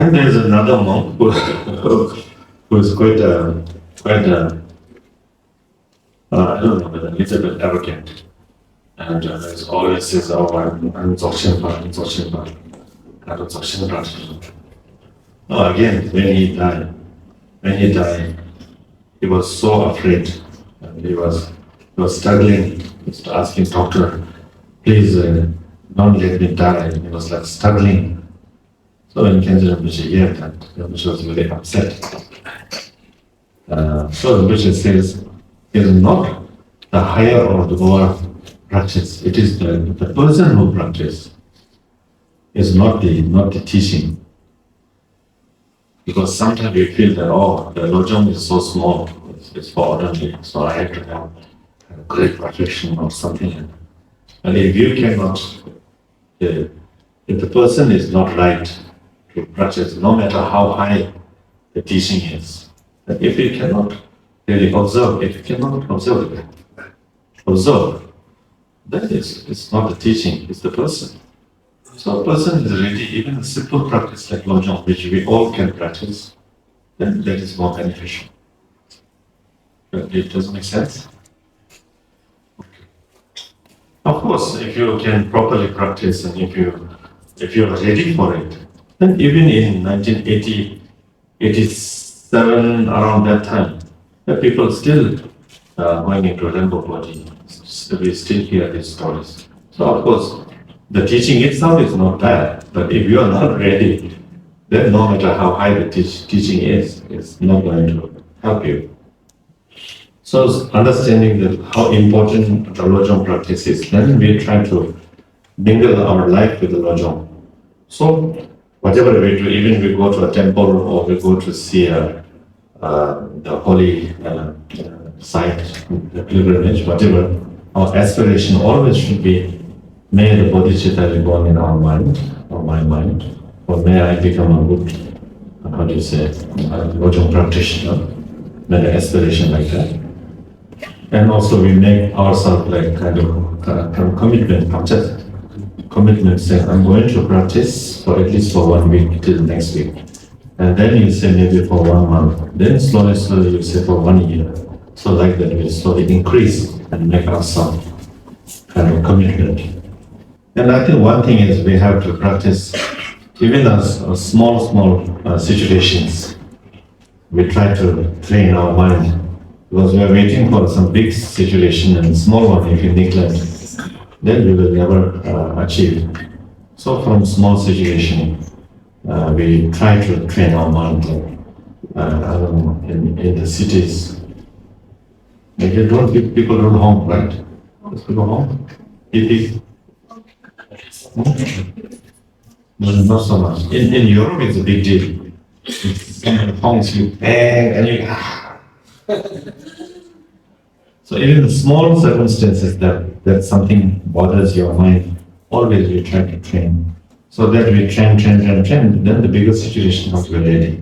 And there is another monk who is quite I don't know, but a little bit arrogant. And always says, oh, I'm Dzogchen, I don't Dzogchen. No, again, when he died, he was so afraid. And he was struggling. He was asking doctor, please don't let me die. He was like struggling. So when Khyentse Rinpoche heard that, Rinpoche was very upset. So Rinpoche says, it is not the higher or the lower practice. It is the person who practices. Is not the teaching. Because sometimes we feel that, oh, the Lojong is so small, it's for ordinary, so I have to have a great perfection or something. And if you cannot, if the person is not right to practice, no matter how high the teaching is, that if you cannot really observe, then it's not the teaching, it's the person. So a person is really, even a simple practice like Lojong, which we all can practice, then that is more beneficial. It doesn't make sense? Okay. Of course, if you can properly practice and if you're ready for it, then even in 1987, around that time, the people still going into Rainbow Body. We still hear these stories. So of course, the teaching itself is not bad, but if you are not ready, then no matter how high the teaching is, it's not going to help you. So understanding that how important the Lojong practice is, then we try to mingle our life with the Lojong. So whatever we do, even we go to a temple or we go to see the holy site, the pilgrimage, whatever, our aspiration always should be, may the Bodhichitta be born in our mind, or my mind, or may I become a good, Lojong practitioner, may the aspiration like that. And also we make ourselves like kind of commitment saying, I'm going to practice for at least for 1 week till next week. And then you say maybe for 1 month, then slowly you say for 1 year. So like that we slowly increase and make ourselves kind of commitment. And I think one thing is we have to practice, even as small situations, we try to train our mind. Because we are waiting for some big situation and small one, if you neglect, then we will never achieve. So from small situation, we try to train our mind in the cities. Maybe people don't home, right? Let's go home. Eating. No, not so much. In Europe, it's a big deal. Someone honks you, bang, and you. So even the small circumstances that something bothers your mind, always we try to train. So that we train, then the bigger situation comes very ready.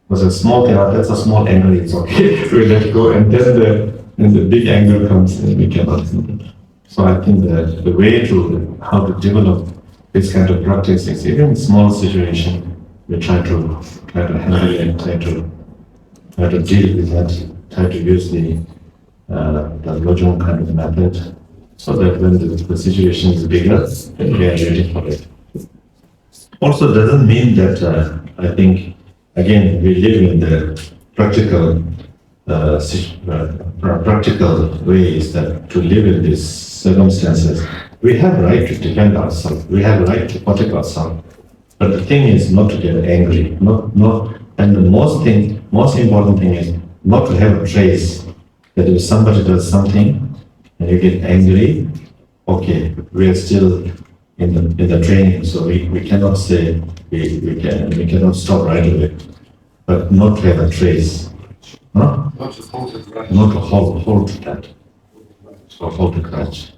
Because a small thing, that's a small anger, it's okay, we let go, and then the big anger comes and we cannot. So I think that the way to how to develop this kind of practice is even small situation, we try to handle it, try to deal with that, try to use the Lojong kind of method, so that when the situation is bigger, then we are ready for it. Also doesn't mean that I think, again, we live in the practical ways that to live in these circumstances. We have right to defend ourselves, we have right to protect ourselves. But the thing is not to get angry, and the most important thing is not to have a trace that if somebody does something and you get angry, okay, we are still in the training, so we cannot say we cannot stop right away, but not to have a trace, not to hold that, or hold the grudge.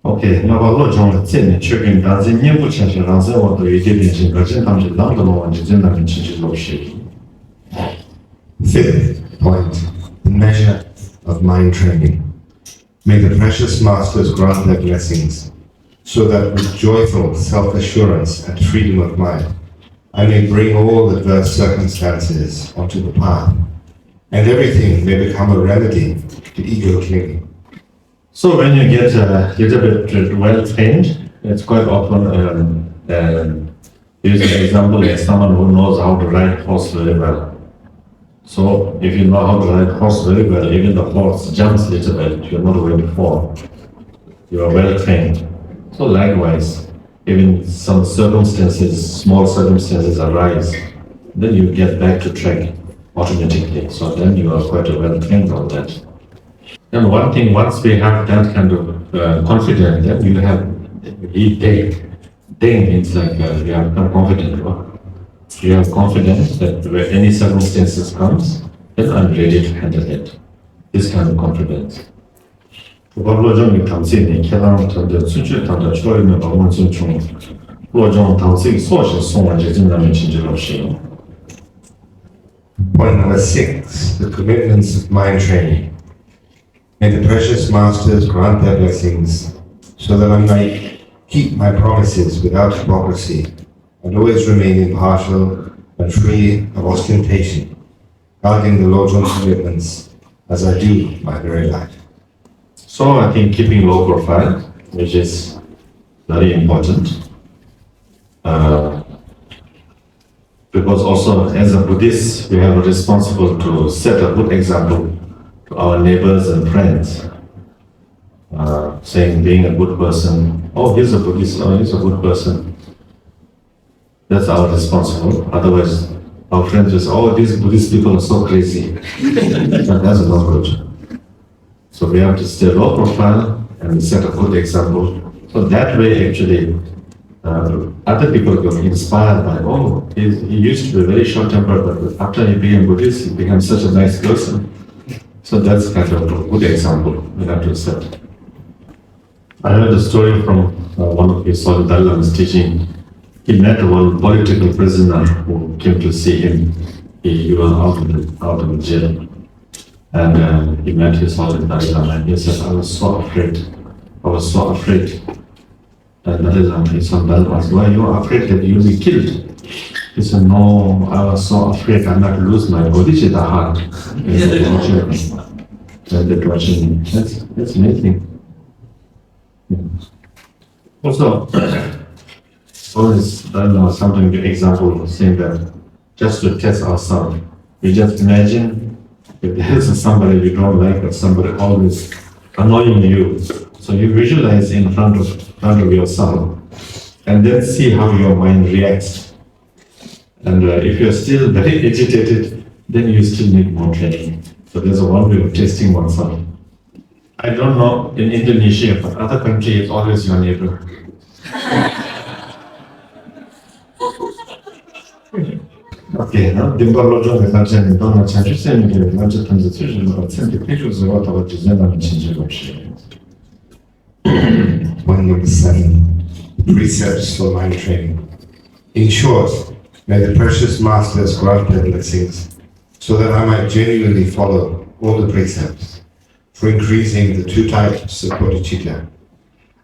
Okay,那么Lojong的见面确定，但是面部呈现，但是我对这边性格真他们是啷个么就真他们其实都是。Fifth point, the measure of mind training. May the precious masters grant their blessings, so that with joyful self-assurance and freedom of mind, I may bring all adverse circumstances onto the path, and everything may become a remedy to ego clinging. So when you get a little bit well trained, it's quite often use an example as someone who knows how to ride horse very well. So if you know how to ride horse very well, even the horse jumps a little bit, you're not going to fall. You are well trained. So likewise, even some circumstances, small circumstances arise, then you get back to track automatically. So then you are quite well trained on that. And one thing, once we have that kind of confidence, then you have Ding means like you are confident. You have confidence that where any circumstances comes, then I'm ready to handle it. This kind of confidence. Lojong 당시 계란 던데 수출 던데 초이는 너무 중중. Lojong 당시 소시 송원 제진하면 진짜 없이. Point number 6, the commitments of mind training. May the precious masters grant their blessings so that I might keep my promises without hypocrisy and always remain impartial and free of ostentation, guarding the Lojong commitments as I do my very life. So I think keeping low profile, which is very important, because also as a Buddhist, we have a responsible to set a good example to our neighbors and friends, saying being a good person, oh he's a Buddhist, oh he's a good person. That's our responsible. Otherwise, our friends just, oh these Buddhist people are so crazy. But that's not good. So we have to stay low profile and set a good example. So that way actually other people get inspired by, oh, he used to be very short-tempered, but after he became Buddhist, he became such a nice person. So that's kind of a good example we have to set. I heard a story from one of his Dalai Lama's teaching. He met one political prisoner who came to see him. He was out of jail. And he met his Dalai Lama and he said, I was so afraid. And Dalai Lama, his Dalai Lama asked, why you are afraid that you will be killed? He said, no, I was so afraid I might lose my Bodhichitta heart. And the torture. That's amazing. Also, always Dalai Lama something the example saying that just to test ourselves, we just imagine if there is somebody you don't like or somebody always annoying you, so you visualize in front of yourself and then see how your mind reacts. And if you're still very agitated, then you still need more training. So there's one way of testing oneself. I don't know in Indonesia, but other countries it's always your neighbor. Okay, no? Dimba Lojong znaczenie, to na czerwcu nie znaczy tam decyzję, że procent pięciu złota od dziedzina będzie lepszy. Point number 7, precepts for mind training. In short, may the precious masters grant their blessings so that I might genuinely follow all the precepts for increasing the 2 types of bodhicitta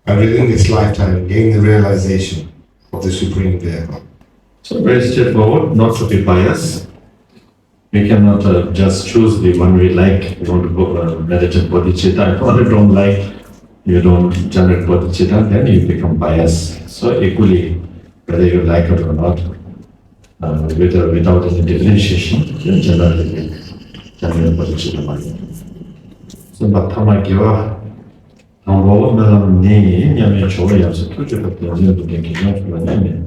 and within this lifetime gain the realization of the supreme vehicle. So very straightforward, not to be biased. We cannot just choose the one we like. You want to go meditate bodhicitta. If you don't like, you don't generate bodhicitta, then you become biased. So equally, whether you like it or not, without any differentiation, you generate bodhicitta. So, but Tamagiwa, Tambo, Melam, Yami, Choya, so two of the Name.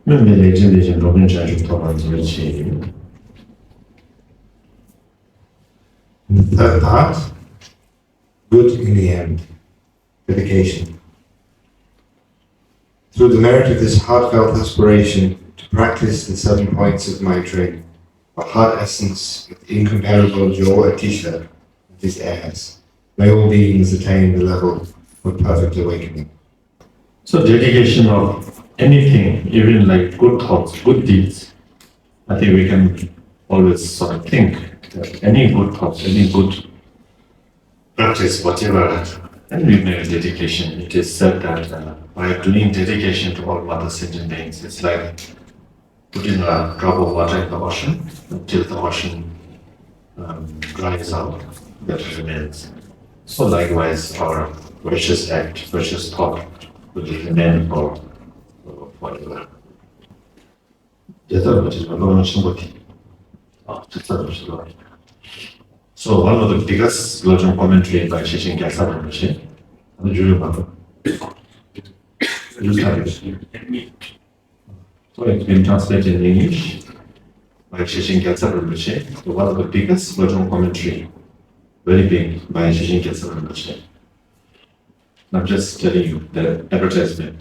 The third part, good in the end, dedication. Through the merit of this heartfelt aspiration to practice the 7 points of mind training, a heart essence with incomparable joy and T-shirt and his heirs, may all beings attain the level of perfect awakening. So dedication of anything, even like good thoughts, good deeds, I think we can always sort of think that any good thoughts, any good practice, whatever, and we make dedication. It is said that by doing dedication to all mother sentient beings, it's like put in a drop of water in the ocean until the ocean dries out, that remains. So likewise, our precious act, precious thought will remain for forever. So one of the biggest Lojong commentary by Shechen Rinpoche, so it's been translated in English by Shechen Rinpoche, one of the biggest Lojong commentary, very big, by Shechen Rinpoche. I'm just telling you the advertisement.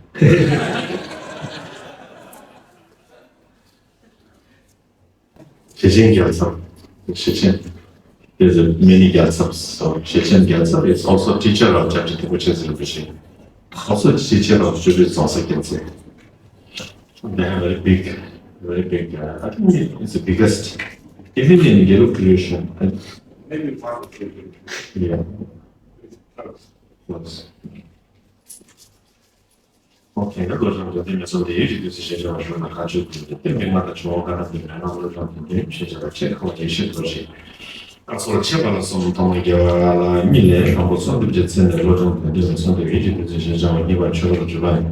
Shechen Gyaltsab, Shechen. There's many Gyaltsabs. So Shechen Gyaltsab is also teacher of Kyabje Rinpoche, also teacher of Khyentse. They have very big. I think it's the biggest, even in Gelu creation. Maybe part of it. Yeah. Close. Okay, that goes on to the so the age is Shechen Rabjam Rinpoche. Asol chebala som tomo gyala mile ambo son de jetsen de lojong de son de viji de jejan ni ba choro jubai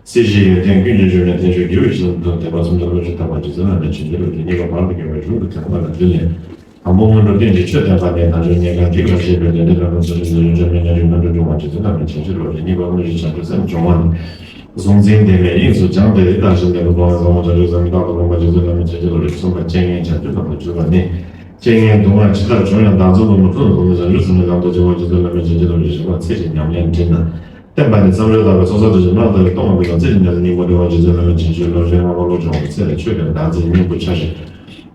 siji den gün de jone de gyu is de bazum de lojong ta ba jizana de chin de ni ba ba de ge ju de ta ba de ne ambo mon de de che ta ba de na de ne ga de ga je de de la no de de je me ne na de ba jizana de chin de ni ba mo ji chan de san jongwan zonzin de me yin so jang de da je de ba zo de zan da ba jizana de chin de so ba chen yin chan de ba ju ba ne Jamyang 동안 지도를 중요한 단서도 못하는 거면서 뉴스는 나도 저거 저들라면 제대로 주시고 세진 양양 진나 때만에 점료다가 조사도 좀 나도 동안 그 제진들 니 뭐도 저들라면 진실로 제가로 좀 세를 최근 단지 니 차시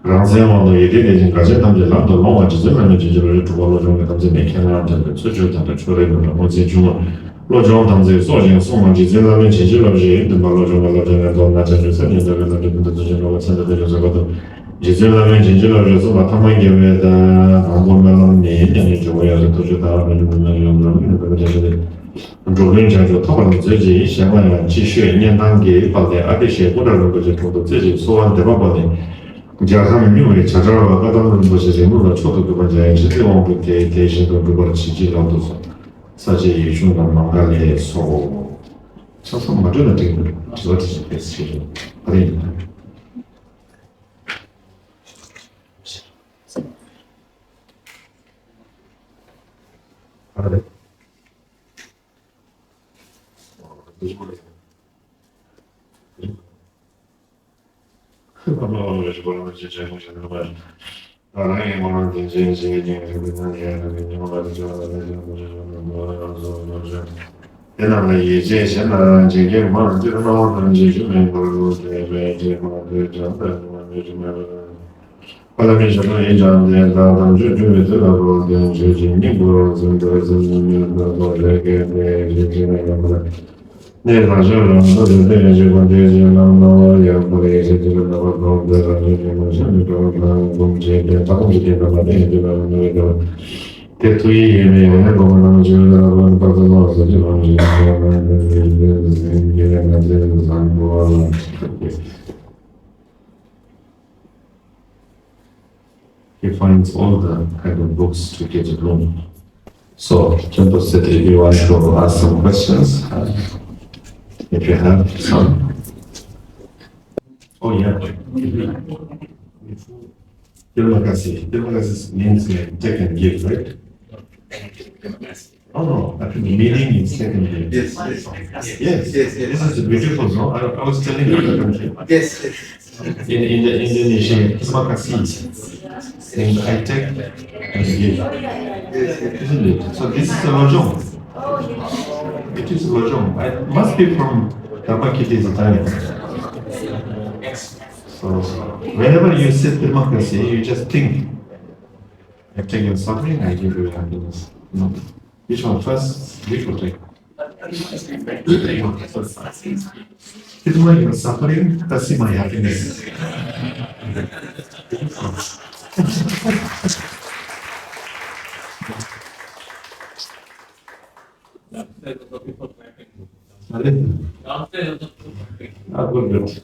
그런세마도 예대된 가제 담제 나도 너무 저들라면 진실로 주고로 좀 담제 메케나한테 수주한테 초래를 어제 주고 로정 담제 소진 송만지 제라면 진실로 제 말로정 말로정 나자주 선인들은 저들로 선들을 저거도 지질라면 진실로서 바탕만 개회다 방법만 내년에 좋아요 도주다 하는 거 그래서 조금 자주 통하는自己 相关继续念단계 발대 아베시 보다는 거죠 또自己 소원 대박번에 자하면 미국에 찾아와 가다는 것이 제물로 초도 그 번째 지대원 대신도 그걸 지지라도 사실 중간 망가게 소 서서 맞으는 게 저것이 베스트 아니 Ada. He finds all the kind of books to get it wrong. So, Temple said if you want to ask some questions, if you have some. Oh yeah. Terima Kasih. Terima Kasih means take and give, right? Oh no, I think the meaning is take and give. Yes. Yes. This is beautiful, no? I was telling you the country. Yes. In the Indonesian, Terima Kasih. And I take and give. Isn't it? So this is a Lojong. It is a Lojong. It must be from Dharmakirti Center. So whenever you sit Terima Kasih, you just think, I take your suffering, I give you happiness. No. Which one first? Which will take? Terima your suffering, kasih my happiness. Good.